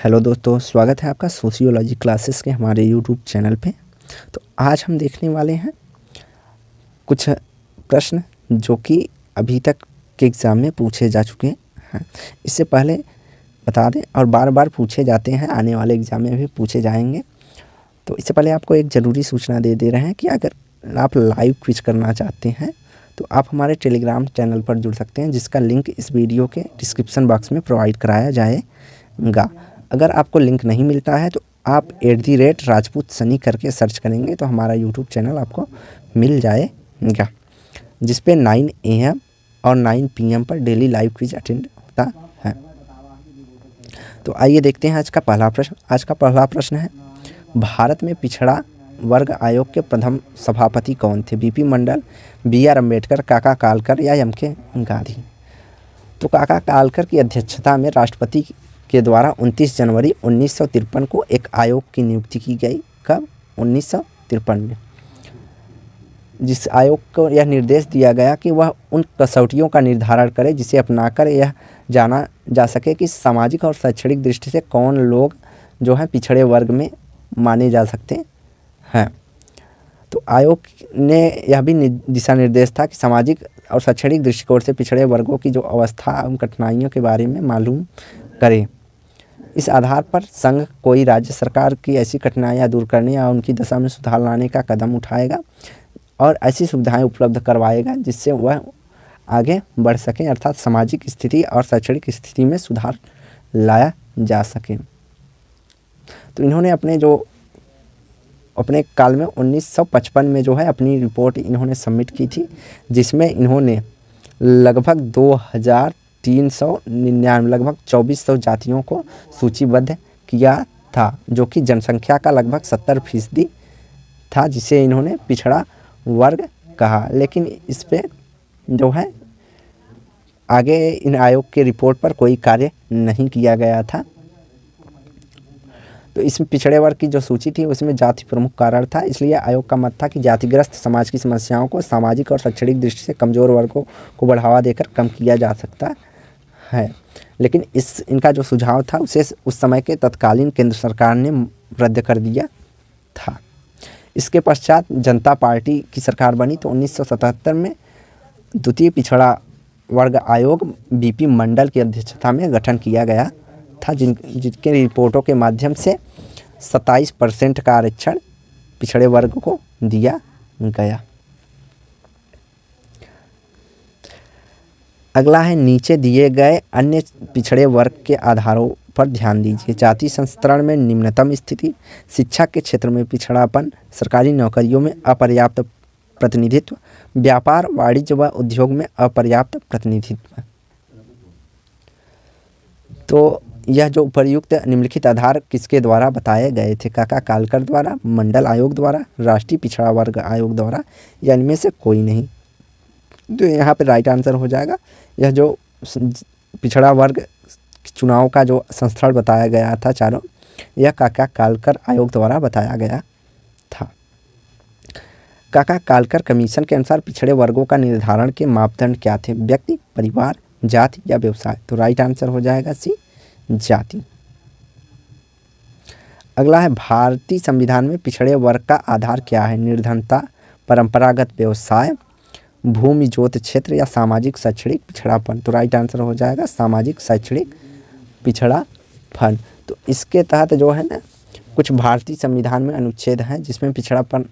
Hello दोस्तों, स्वागत है आपका सोशियोलॉजी क्लासेस के हमारे यूट्यूब चैनल पे। तो आज हम देखने वाले हैं कुछ प्रश्न जो कि अभी तक के एग्ज़ाम में पूछे जा चुके हैं। इससे पहले बता दें, और बार बार पूछे जाते हैं, आने वाले एग्ज़ाम में भी पूछे जाएंगे। तो इससे पहले आपको एक ज़रूरी सूचना दे रहे हैं कि अगर आप लाइव क्विज करना चाहते हैं तो आप हमारे टेलीग्राम चैनल पर जुड़ सकते हैं, जिसका लिंक इस वीडियो के डिस्क्रिप्शन बॉक्स में प्रोवाइड कराया जाएगा। अगर आपको लिंक नहीं मिलता है तो आप @राजपूत सनी करके सर्च करेंगे तो हमारा यूट्यूब चैनल आपको मिल जाएगा, जिस पे 9 AM और 9 PM पर डेली लाइव क्विज अटेंड होता है। तो आइए देखते हैं आज का पहला प्रश्न। आज का पहला प्रश्न है, भारत में पिछड़ा वर्ग आयोग के प्रथम सभापति कौन थे? BP मंडल, BR अम्बेडकर, काका कालकर या MK गांधी? तो काका कालकर की अध्यक्षता में राष्ट्रपति के द्वारा 29 जनवरी 1953 को एक आयोग की नियुक्ति की गई। कब? 1953 में। जिस आयोग को यह निर्देश दिया गया कि वह उन कसौटियों का निर्धारण करे जिसे अपनाकर यह जाना जा सके कि सामाजिक और शैक्षणिक दृष्टि से कौन लोग जो है पिछड़े वर्ग में माने जा सकते हैं। तो आयोग ने यह भी दिशा निर्देश था कि सामाजिक और शैक्षणिक दृष्टिकोण से पिछड़े वर्गों की जो अवस्था एवं कठिनाइयों के बारे में मालूम करे। इस आधार पर संघ कोई राज्य सरकार की ऐसी कठिनाइयाँ दूर करने या उनकी दशा में सुधार लाने का कदम उठाएगा और ऐसी सुविधाएं उपलब्ध करवाएगा जिससे वह आगे बढ़ सकें, अर्थात सामाजिक स्थिति और शैक्षणिक स्थिति में सुधार लाया जा सके। तो इन्होंने अपने काल में 1955 में जो है अपनी रिपोर्ट इन्होंने सबमिट की थी, जिसमें इन्होंने लगभग 2399 लगभग 2400 जातियों को सूचीबद्ध किया था, जो कि जनसंख्या का लगभग 70% था, जिसे इन्होंने पिछड़ा वर्ग कहा। लेकिन इस पे जो है आगे इन आयोग के रिपोर्ट पर कोई कार्य नहीं किया गया था। तो इसमें पिछड़े वर्ग की जो सूची थी उसमें जाति प्रमुख कारण था, इसलिए आयोग का मत था कि जातिग्रस्त समाज की समस्याओं को सामाजिक और शैक्षणिक दृष्टि से कमज़ोर वर्गों को बढ़ावा देकर कम किया जा सकता है। लेकिन इनका जो सुझाव था उसे उस समय के तत्कालीन केंद्र सरकार ने रद्द कर दिया था। इसके पश्चात जनता पार्टी की सरकार बनी तो 1977 में द्वितीय पिछड़ा वर्ग आयोग BP मंडल की अध्यक्षता में गठन किया गया था, जिनके रिपोर्टों के माध्यम से 27% का आरक्षण पिछड़े वर्ग को दिया गया। अगला है, नीचे दिए गए अन्य पिछड़े वर्ग के आधारों पर ध्यान दीजिए। जाति संस्तरण में निम्नतम स्थिति, शिक्षा के क्षेत्र में पिछड़ापन, सरकारी नौकरियों में अपर्याप्त प्रतिनिधित्व, व्यापार, वाणिज्य व उद्योग में अपर्याप्त प्रतिनिधित्व। तो यह जो उपर्युक्त निम्नलिखित आधार किसके द्वारा बताए गए थे? काका कालकर द्वारा, मंडल आयोग द्वारा, राष्ट्रीय पिछड़ा वर्ग आयोग द्वारा, या इनमें से कोई नहीं? तो यहाँ पे राइट आंसर हो जाएगा, यह जो पिछड़ा वर्ग चुनाव का जो संस्थान बताया गया था चारों, यह काका कालकर आयोग द्वारा बताया गया था। काका कालकर कमीशन के अनुसार पिछड़े वर्गों का निर्धारण के मापदंड क्या थे? व्यक्ति, परिवार, जाति या व्यवसाय? तो राइट आंसर हो जाएगा C, जाति। अगला है, भारतीय संविधान में पिछड़े वर्ग का आधार क्या है? निर्धनता, परंपरागत व्यवसाय, भूमि जोत क्षेत्र या सामाजिक शैक्षणिक पिछड़ापन? तो राइट आंसर हो जाएगा सामाजिक शैक्षणिक पिछड़ापन। तो इसके तहत जो है ना कुछ भारतीय संविधान में अनुच्छेद हैं जिसमें पिछड़ापन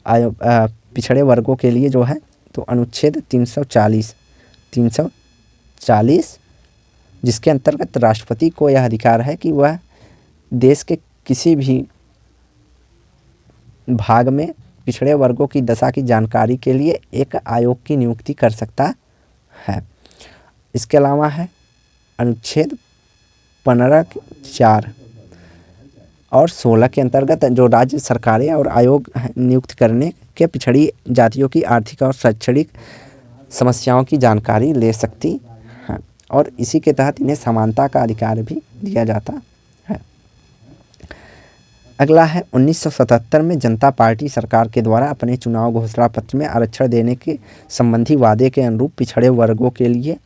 पिछड़े वर्गों के लिए जो है तो अनुच्छेद 340 जिसके अंतर्गत राष्ट्रपति को यह अधिकार है कि वह देश के किसी भी भाग में पिछड़े वर्गों की दशा की जानकारी के लिए एक आयोग की नियुक्ति कर सकता है। इसके अलावा है अनुच्छेद 15(4) और 16 के अंतर्गत जो राज्य सरकारें और आयोग नियुक्त करने के पिछड़ी जातियों की आर्थिक और शैक्षणिक समस्याओं की जानकारी ले सकती हैं, और इसी के तहत इन्हें समानता का अधिकार भी दिया जाता है। अगला है, 1977 में जनता पार्टी सरकार के द्वारा अपने चुनाव घोषणा पत्र में आरक्षण देने के संबंधी वादे के अनुरूप पिछड़े वर्गों के लिए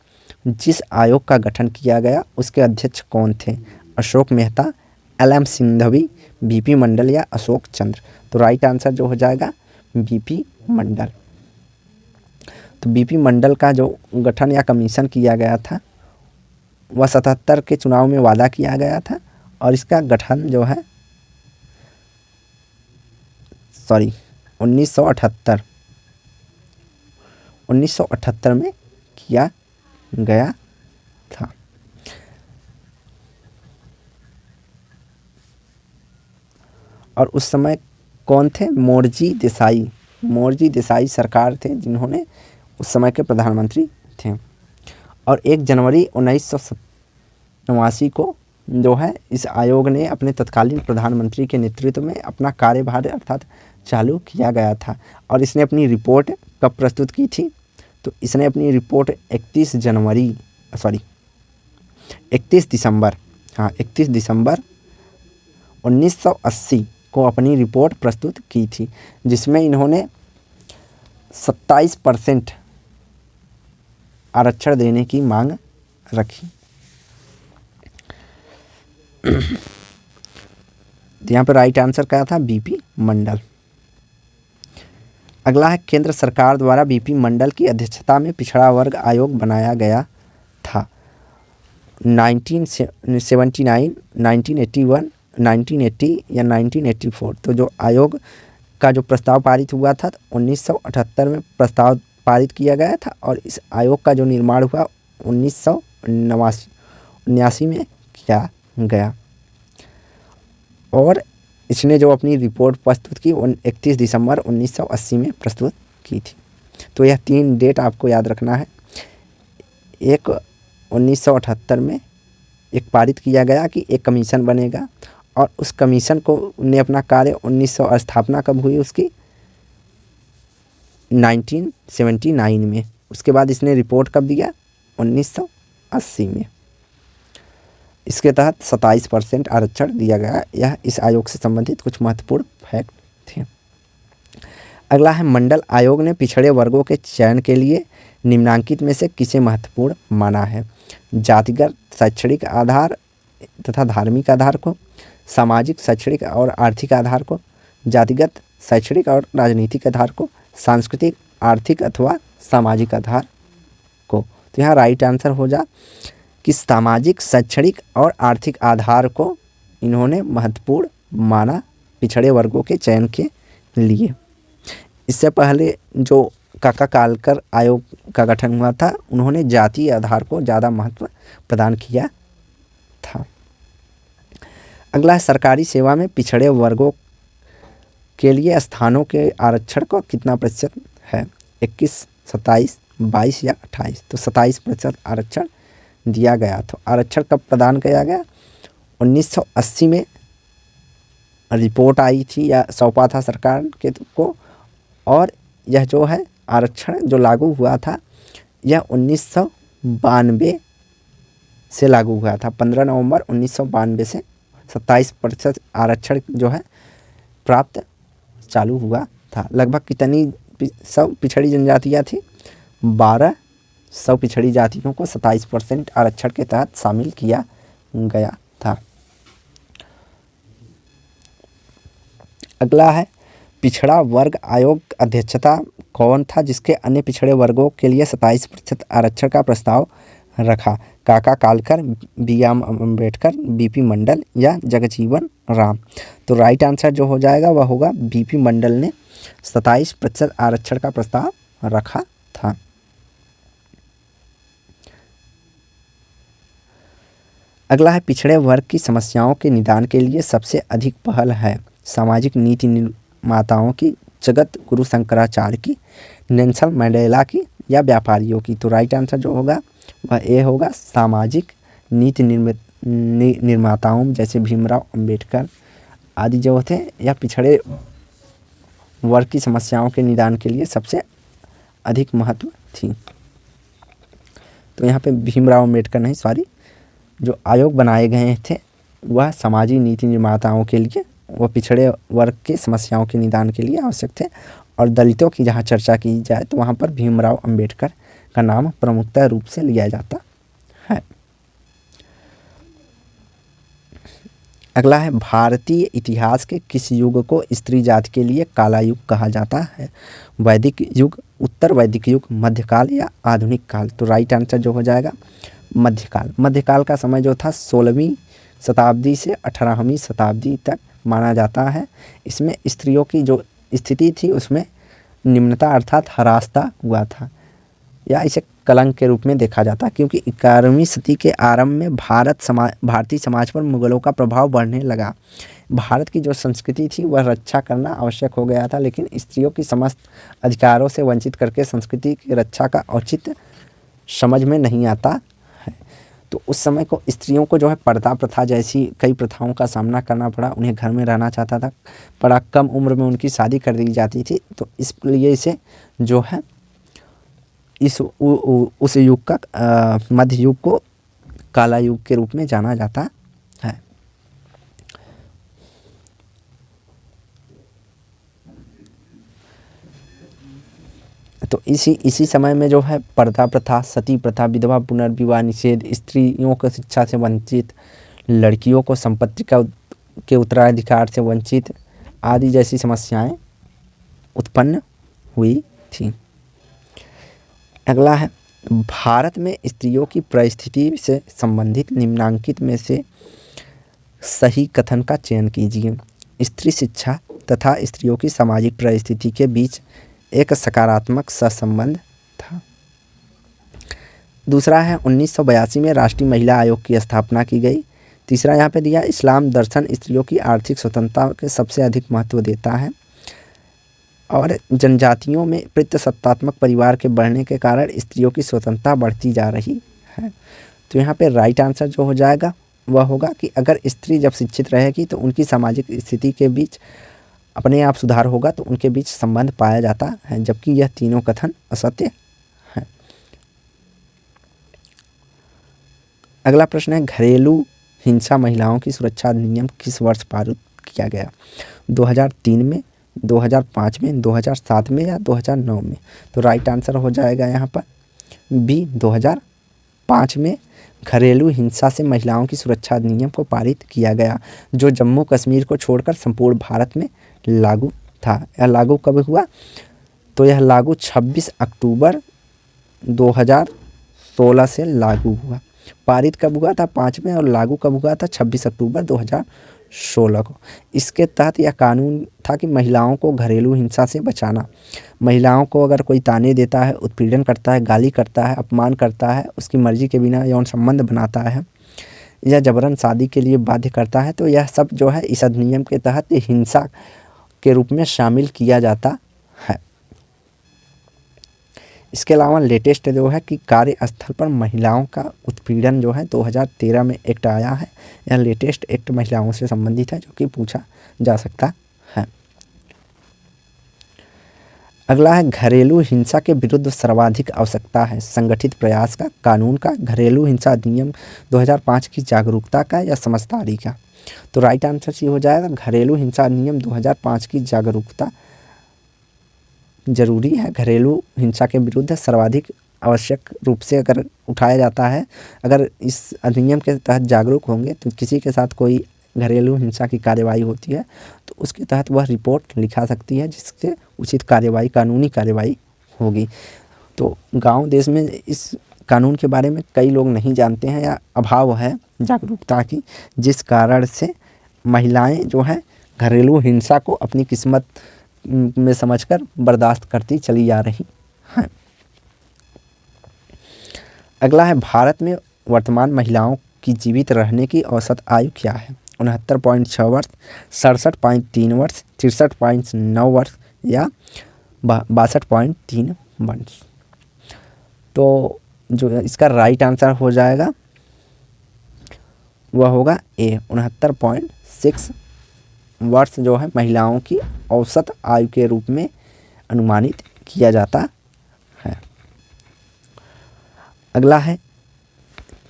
जिस आयोग का गठन किया गया उसके अध्यक्ष कौन थे? अशोक मेहता, LM सिंघवी, BP मंडल या अशोक चंद्र। तो राइट आंसर जो हो जाएगा BP मंडल। तो BP मंडल का जो गठन या कमीशन किया गया था वह 77 के चुनाव में वादा किया गया था और इसका गठन जो है 1978 में किया गया था। और उस समय कौन थे? मोरजी देसाई सरकार थे जिन्होंने उस समय के प्रधानमंत्री थे। और 1 जनवरी 1989 को जो है इस आयोग ने अपने तत्कालीन प्रधानमंत्री के नेतृत्व में अपना कार्यभार अर्थात चालू किया गया था। और इसने अपनी रिपोर्ट कब प्रस्तुत की थी? तो इसने अपनी रिपोर्ट 31 दिसंबर 1980 को अपनी रिपोर्ट प्रस्तुत की थी, जिसमें इन्होंने 27% आरक्षण देने की मांग रखी। तो यहाँ पर राइट आंसर क्या था? BP मंडल। अगला है केंद्र सरकार द्वारा BP मंडल की अध्यक्षता में पिछड़ा वर्ग आयोग बनाया गया था। 1979, 1981, 1980 या 1984। तो जो आयोग का जो प्रस्ताव पारित हुआ था 1978 में प्रस्ताव पारित किया गया था और इस आयोग का जो निर्माण हुआ 1979 में किया गया। और इसने जो अपनी रिपोर्ट प्रस्तुत की 31 दिसंबर 1980 में प्रस्तुत की थी। तो यह 3 डेट आपको याद रखना है। एक 1978 में एक पारित किया गया कि एक कमीशन बनेगा और उस कमीशन को ने अपना कार्य 1900 स्थापना कब हुई उसकी? 1979 में। उसके बाद इसने रिपोर्ट कब दिया? 1980 में। इसके तहत 27% आरक्षण दिया गया। यह इस आयोग से संबंधित कुछ महत्वपूर्ण फैक्ट थे। अगला है मंडल आयोग ने पिछड़े वर्गों के चयन के लिए निम्नांकित में से किसे महत्वपूर्ण माना है? जातिगत, शैक्षणिक आधार तथा धार्मिक आधार को, सामाजिक, शैक्षणिक और आर्थिक आधार को, जातिगत, शैक्षणिक और राजनीतिक आधार को, सांस्कृतिक, आर्थिक अथवा सामाजिक आधार को। तो यहाँ राइट आंसर हो जा कि सामाजिक, शैक्षणिक और आर्थिक आधार को इन्होंने महत्वपूर्ण माना पिछड़े वर्गों के चयन के लिए। इससे पहले जो काका कालकर आयोग का गठन हुआ था उन्होंने जातीय आधार को ज़्यादा महत्व प्रदान किया था। अगला है सरकारी सेवा में पिछड़े वर्गों के लिए स्थानों के आरक्षण का कितना प्रतिशत है? 21, 27, 22 या 28। तो 27% आरक्षण दिया गया। तो आरक्षण कब प्रदान किया गया? 1980 में रिपोर्ट आई थी या सौंपा था सरकार के को। और यह जो है आरक्षण जो लागू हुआ था यह 1992 से लागू हुआ था। 15 नवंबर 1992 से 27% आरक्षण जो है प्राप्त चालू हुआ था। लगभग कितनी सब पिछड़ी जनजातियाँ थी? 1200 पिछड़ी जातियों को 27% आरक्षण के तहत शामिल किया गया था। अगला है पिछड़ा वर्ग आयोग अध्यक्षता कौन था जिसके अन्य पिछड़े वर्गों के लिए 27% आरक्षण का प्रस्ताव रखा? काका कालकर, BR अम्बेडकर, BP मंडल या जगजीवन राम। तो राइट आंसर जो हो जाएगा वह होगा BP मंडल ने 27% आरक्षण का प्रस्ताव रखा था। अगला है पिछड़े वर्ग की समस्याओं के निदान के लिए सबसे अधिक पहल है सामाजिक नीति निर्माताओं की, जगत गुरु शंकराचार्य की, नेल्सन मंडेला की या व्यापारियों की। तो राइट आंसर जो होगा वह ए होगा सामाजिक नीति निर्माताओं जैसे भीमराव अंबेडकर आदि जो थे या पिछड़े वर्ग की समस्याओं के निदान के लिए सबसे अधिक महत्व थी। तो यहाँ पे भीमराव अंबेडकर नहीं, सॉरी, जो आयोग बनाए गए थे वह सामाजिक नीति निर्माताओं के लिए, वह पिछड़े वर्ग के समस्याओं के निदान के लिए आवश्यक थे। और दलितों की जहाँ चर्चा की जाए तो वहाँ पर भीमराव अंबेडकर का नाम प्रमुखता रूप से लिया जाता है। अगला है भारतीय इतिहास के किस युग को स्त्री जाति के लिए काला युग कहा जाता है? वैदिक युग, उत्तर वैदिक युग, मध्यकाल या आधुनिक काल? तो राइट आंसर जो हो जाएगा मध्यकाल। मध्यकाल का समय जो था 16वीं शताब्दी से 18वीं शताब्दी तक माना जाता है। इसमें स्त्रियों की जो स्थिति थी उसमें निम्नता अर्थात हरासता हुआ था, या इसे कलंक के रूप में देखा जाता, क्योंकि 11वीं सदी के आरंभ में भारतीय समाज पर मुगलों का प्रभाव बढ़ने लगा। भारत की जो संस्कृति थी वह रक्षा करना आवश्यक हो गया था, लेकिन स्त्रियों की समस्त अधिकारों से वंचित करके संस्कृति की रक्षा का औचित्य समझ में नहीं आता है। तो उस समय को स्त्रियों को जो है पर्दा प्रथा जैसी कई प्रथाओं का सामना करना पड़ा। उन्हें घर में रहना चाहता था, बड़ा कम उम्र में उनकी शादी कर दी जाती थी। तो इसलिए इसे जो है उस युग का मध्य युग को काला युग के रूप में जाना जाता है। तो इसी समय में जो है पर्दा प्रथा, सती प्रथा, विधवा पुनर्विवाह निषेध, स्त्रियों को शिक्षा से वंचित, लड़कियों को संपत्ति के उत्तराधिकार से वंचित आदि जैसी समस्याएं उत्पन्न हुई थी। अगला है भारत में स्त्रियों की परिस्थिति से संबंधित निम्नांकित में से सही कथन का चयन कीजिए। स्त्री शिक्षा तथा स्त्रियों की सामाजिक परिस्थिति के बीच एक सकारात्मक सहसंबंध था। दूसरा है 1982 में राष्ट्रीय महिला आयोग की स्थापना की गई। तीसरा यहाँ पे दिया इस्लाम दर्शन स्त्रियों की आर्थिक स्वतंत्रता के सबसे अधिक महत्व देता है, और जनजातियों में पितृसत्तात्मक परिवार के बढ़ने के कारण स्त्रियों की स्वतंत्रता बढ़ती जा रही है। तो यहाँ पे राइट आंसर जो हो जाएगा वह होगा कि अगर स्त्री जब शिक्षित रहेगी तो उनकी सामाजिक स्थिति के बीच अपने आप सुधार होगा, तो उनके बीच संबंध पाया जाता है, जबकि यह तीनों कथन असत्य है। अगला प्रश्न है घरेलू हिंसा महिलाओं की सुरक्षा अधिनियम किस वर्ष पारित किया गया? 2003 में, 2005 में, 2007 में या 2009 में? तो राइट आंसर हो जाएगा यहाँ पर बी 2005 में घरेलू हिंसा से महिलाओं की सुरक्षा अधिनियम को पारित किया गया, जो जम्मू कश्मीर को छोड़कर संपूर्ण भारत में लागू था। यह लागू कब हुआ? तो यह लागू 26 अक्टूबर 2016 से लागू हुआ। पारित कब हुआ था? 5 में, और लागू कब हुआ था? 26 अक्टूबर 2016 को। इसके तहत यह कानून था कि महिलाओं को घरेलू हिंसा से बचाना। महिलाओं को अगर कोई ताने देता है, उत्पीड़न करता है, गाली करता है, अपमान करता है, उसकी मर्जी के बिना यौन संबंध बनाता है या जबरन शादी के लिए बाध्य करता है, तो यह सब जो है इस अधिनियम के तहत हिंसा के रूप में शामिल किया जाता है। इसके अलावा लेटेस्ट जो है कि कार्यस्थल पर महिलाओं का उत्पीड़न जो है 2013 में एक्ट आया है। यह लेटेस्ट एक्ट महिलाओं से संबंधित है, जो कि पूछा जा सकता है। अगला है घरेलू हिंसा के विरुद्ध सर्वाधिक आवश्यकता है संगठित प्रयास का, कानून का, घरेलू हिंसा अधिनियम 2005 की जागरूकता का या समझदारी का? तो राइट आंसर सी हो जाएगा घरेलू हिंसा अधिनियम 2005 की जागरूकता जरूरी है। घरेलू हिंसा के विरुद्ध सर्वाधिक आवश्यक रूप से अगर उठाया जाता है, अगर इस अधिनियम के तहत जागरूक होंगे तो किसी के साथ कोई घरेलू हिंसा की कार्यवाही होती है तो उसके तहत वह रिपोर्ट लिखा सकती है, जिससे उचित कार्यवाही, कानूनी कार्यवाही होगी। तो गांव देश में इस कानून के बारे में कई लोग नहीं जानते हैं या अभाव है जागरूकता की, जिस कारण से महिलाएं जो है घरेलू हिंसा को अपनी किस्मत में समझकर बर्दाश्त करती चली जा रही हैं। अगला है भारत में वर्तमान महिलाओं की जीवित रहने की औसत आयु क्या है? 69.6 वर्ष, 67.3 वर्ष, 63.9 वर्ष या 62.3 वर्ष? तो जो इसका राइट आंसर हो जाएगा वह होगा ए 69.6 वर्ष जो है महिलाओं की औसत आयु के रूप में अनुमानित किया जाता है। अगला है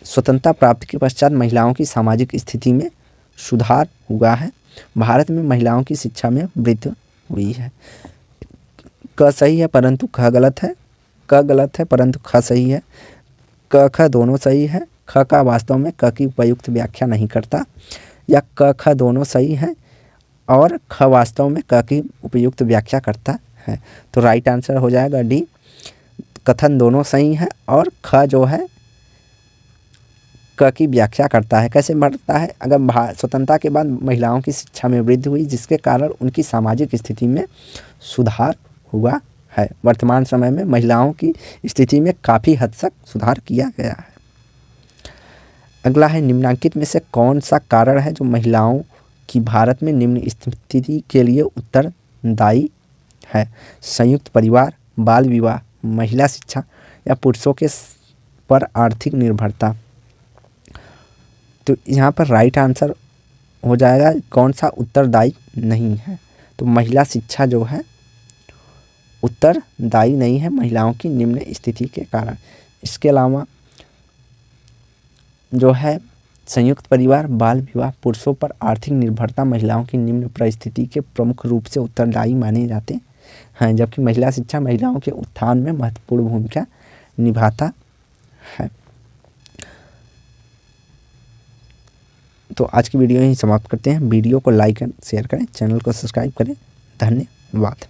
स्वतंत्रता प्राप्ति के पश्चात महिलाओं की सामाजिक स्थिति में सुधार हुआ है। भारत में महिलाओं की शिक्षा में वृद्धि हुई है। क सही है परंतु ख गलत है, क गलत है परंतु ख सही है, क ख दोनों सही है। ख का वास्तव में क की उपयुक्त व्याख्या नहीं करता। या क ख दोनों सही हैं और ख वास्तव में क की उपयुक्त व्याख्या करता है। तो राइट आंसर हो जाएगा डी, कथन दोनों सही हैं और ख जो है क की व्याख्या करता है। कैसे बढ़ता है? अगर स्वतंत्रता के बाद महिलाओं की शिक्षा में वृद्धि हुई जिसके कारण उनकी सामाजिक स्थिति में सुधार हुआ है। वर्तमान समय में महिलाओं की स्थिति में काफ़ी हद तक सुधार किया गया है। अगला है, निम्नलिखित में से कौन सा कारण है जो महिलाओं की भारत में निम्न स्थिति के लिए उत्तरदायी है? संयुक्त परिवार, बाल विवाह, महिला शिक्षा या पुरुषों के पर आर्थिक निर्भरता। तो यहाँ पर राइट आंसर हो जाएगा कौन सा उत्तरदायी नहीं है। तो महिला शिक्षा जो है उत्तरदायी नहीं है महिलाओं की निम्न स्थिति के कारण। इसके अलावा जो है संयुक्त परिवार, बाल विवाह, पुरुषों पर आर्थिक निर्भरता महिलाओं की निम्न परिस्थिति के प्रमुख रूप से उत्तरदायी माने जाते हैं, जबकि महिला शिक्षा महिलाओं के उत्थान में महत्वपूर्ण भूमिका निभाता है। तो आज की वीडियो यहीं समाप्त करते हैं। वीडियो को लाइक एंड शेयर करें, चैनल को सब्सक्राइब करें। धन्यवाद।